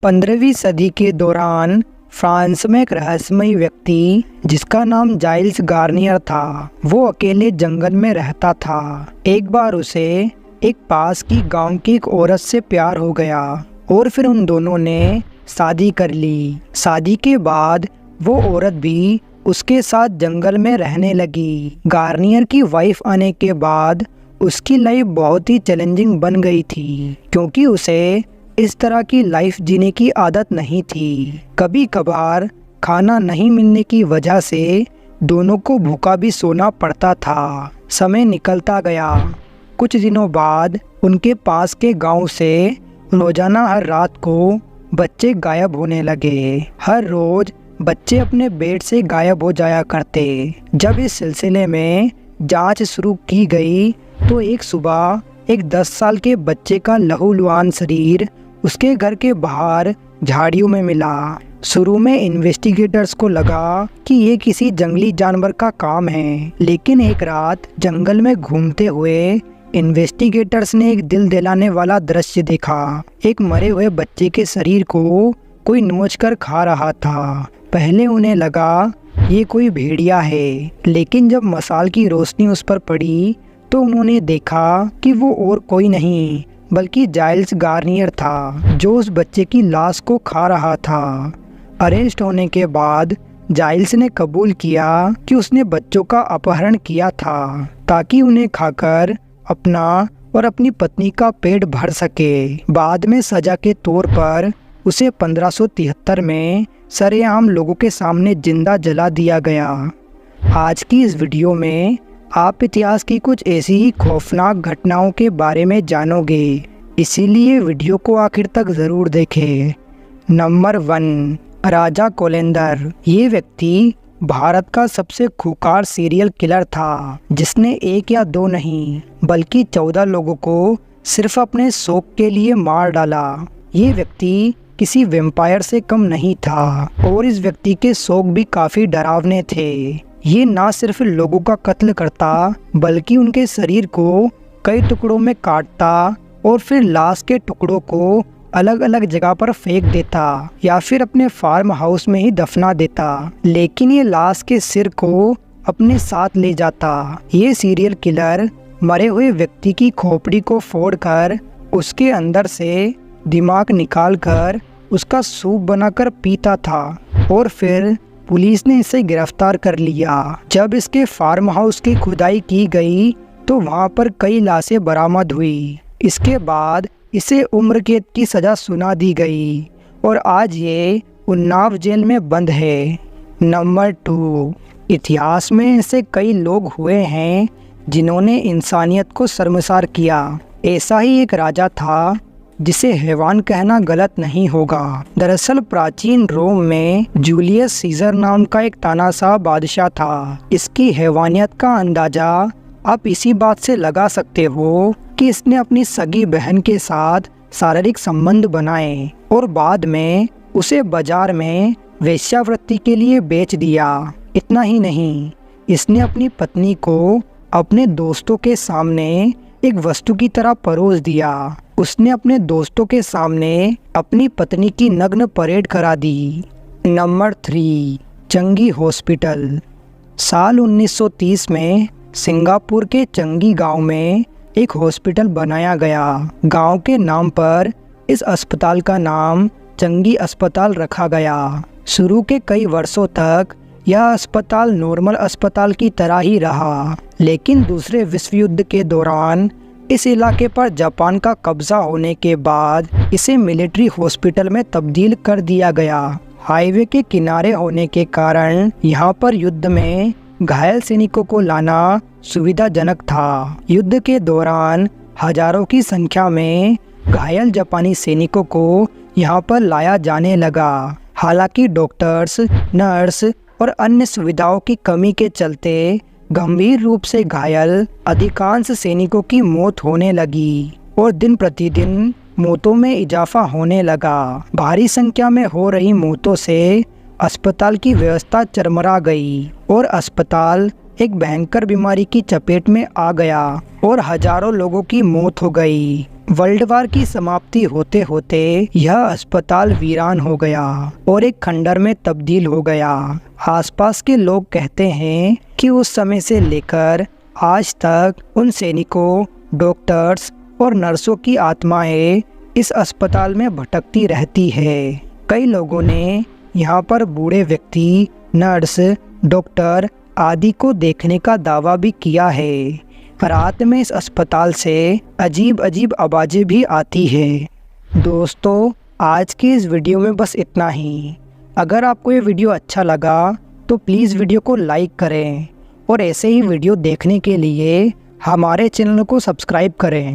15वीं सदी के दौरान फ्रांस में एक रहस्यमयी व्यक्ति जिसका नाम जाइल्स गार्नियर था, वो अकेले जंगल में रहता था। एक बार उसे एक पास की गांव की एक औरत से प्यार हो गया और फिर उन दोनों ने शादी कर ली। शादी के बाद वो औरत भी उसके साथ जंगल में रहने लगी। गार्नियर की वाइफ आने के बाद उसकी लाइफ बहुत ही चैलेंजिंग बन गई थी, क्योंकि उसे इस तरह की लाइफ जीने की आदत नहीं थी। कभी कभार खाना नहीं मिलने की वजह से दोनों को भूखा भी सोना पड़ता था। समय निकलता गया। कुछ दिनों बाद उनके पास के गांव से रोजाना हर रात को बच्चे गायब होने लगे। हर रोज बच्चे अपने बेड से गायब हो जाया करते। जब इस सिलसिले में जांच शुरू की गई तो एक सुबह एक 10 साल के बच्चे का लहूलुहान शरीर उसके घर के बाहर झाड़ियों में मिला। शुरू में इन्वेस्टिगेटर्स को लगा कि ये किसी जंगली जानवर का काम है, लेकिन एक रात जंगल में घूमते हुए इन्वेस्टिगेटर्स ने एक दिल दिलाने वाला दृश्य देखा। एक मरे हुए बच्चे के शरीर को कोई नोच कर खा रहा था। पहले उन्हें लगा ये कोई भेड़िया है, लेकिन जब मशाल की रोशनी उस पर पड़ी तो उन्होंने देखा कि वो और कोई नहीं बल्कि जाइल्स गार्नियर था, जो उस बच्चे की लाश को खा रहा था। अरेस्ट होने के बाद जाइल्स ने कबूल किया कि उसने बच्चों का अपहरण किया था ताकि उन्हें खाकर अपना और अपनी पत्नी का पेट भर सके। बाद में सजा के तौर पर उसे 1573 में सरेआम लोगों के सामने जिंदा जला दिया गया। आज की इस वीडियो में आप इतिहास की कुछ ऐसी ही खौफनाक घटनाओं के बारे में जानोगे, इसीलिए वीडियो को आखिर तक ज़रूर देखें। नंबर 1, राजा कोलेंदर। ये व्यक्ति भारत का सबसे खूंखार सीरियल किलर था, जिसने एक या दो नहीं बल्कि 14 लोगों को सिर्फ अपने शौक के लिए मार डाला। ये व्यक्ति किसी वेम्पायर से कम नहीं था और इस व्यक्ति के शौक भी काफ़ी डरावने थे। ये ना सिर्फ लोगों का कत्ल करता बल्कि उनके शरीर को कई टुकड़ों में काटता और फिर लाश के टुकड़ों को अलग अलग जगह पर फेंक देता या फिर अपने फार्म हाउस में ही दफना देता, लेकिन ये लाश के सिर को अपने साथ ले जाता। ये सीरियल किलर मरे हुए व्यक्ति की खोपड़ी को फोड़कर उसके अंदर से दिमाग निकालकर उसका सूप बनाकर पीता था और फिर पुलिस ने इसे गिरफ्तार कर लिया। जब इसके फार्म हाउस की खुदाई की गई तो वहां पर कई लाशें बरामद हुई। इसके बाद इसे उम्र कैद की सज़ा सुना दी गई और आज ये उन्नाव जेल में बंद है। नंबर 2, इतिहास में ऐसे कई लोग हुए हैं जिन्होंने इंसानियत को शर्मसार किया। ऐसा ही एक राजा था जिसे हैवान कहना गलत नहीं होगा। दरअसल प्राचीन रोम में जूलियस सीजर नाम का एक तानाशाह बादशाह था। इसकी हैवानियत का अंदाजा आप इसी बात से लगा सकते हो कि इसने अपनी सगी बहन के साथ शारीरिक संबंध बनाए और बाद में उसे बाजार में वेश्यावृत्ति के लिए बेच दिया। इतना ही नहीं, इसने अपनी पत्नी को अपने दोस्तों के सामने एक वस्तु की तरह परोस दिया। उसने अपने दोस्तों के सामने अपनी पत्नी की नग्न परेड करा दी। नंबर 3, चंगी हॉस्पिटल। साल 1930 में सिंगापुर के चंगी गांव में एक हॉस्पिटल बनाया गया। गांव के नाम पर इस अस्पताल का नाम चंगी अस्पताल रखा गया। शुरू के कई वर्षों तक यह अस्पताल नॉर्मल अस्पताल की तरह ही रहा, लेकिन दूसरे विश्व युद्ध के दौरान इस इलाके पर जापान का कब्जा होने के बाद इसे मिलिट्री हॉस्पिटल में तब्दील कर दिया गया। हाईवे के किनारे होने के कारण यहाँ पर युद्ध में घायल सैनिकों को लाना सुविधाजनक था। युद्ध के दौरान हजारों की संख्या में घायल जापानी सैनिकों को यहाँ पर लाया जाने लगा। हालांकि डॉक्टर्स, नर्स और अन्य सुविधाओं की कमी के चलते गंभीर रूप से घायल अधिकांश सैनिकों की मौत होने लगी और दिन प्रतिदिन मौतों में इजाफा होने लगा। भारी संख्या में हो रही मौतों से अस्पताल की व्यवस्था चरमरा गई और अस्पताल एक भयंकर बीमारी की चपेट में आ गया और हजारों लोगों की मौत हो गई। वर्ल्ड वार की समाप्ति होते होते यह अस्पताल वीरान हो गया और एक खंडर में तब्दील हो गया। आसपास के लोग कहते हैं कि उस समय से लेकर आज तक उन सैनिकों, डॉक्टर्स और नर्सों की आत्माएं इस अस्पताल में भटकती रहती है। कई लोगों ने यहाँ पर बूढ़े व्यक्ति, नर्स, डॉक्टर आदि को देखने का दावा भी किया है। रात में इस अस्पताल से अजीब अजीब आवाज़ें भी आती है। दोस्तों, आज की इस वीडियो में बस इतना ही। अगर आपको ये वीडियो अच्छा लगा तो प्लीज़ वीडियो को लाइक करें और ऐसे ही वीडियो देखने के लिए हमारे चैनल को सब्सक्राइब करें।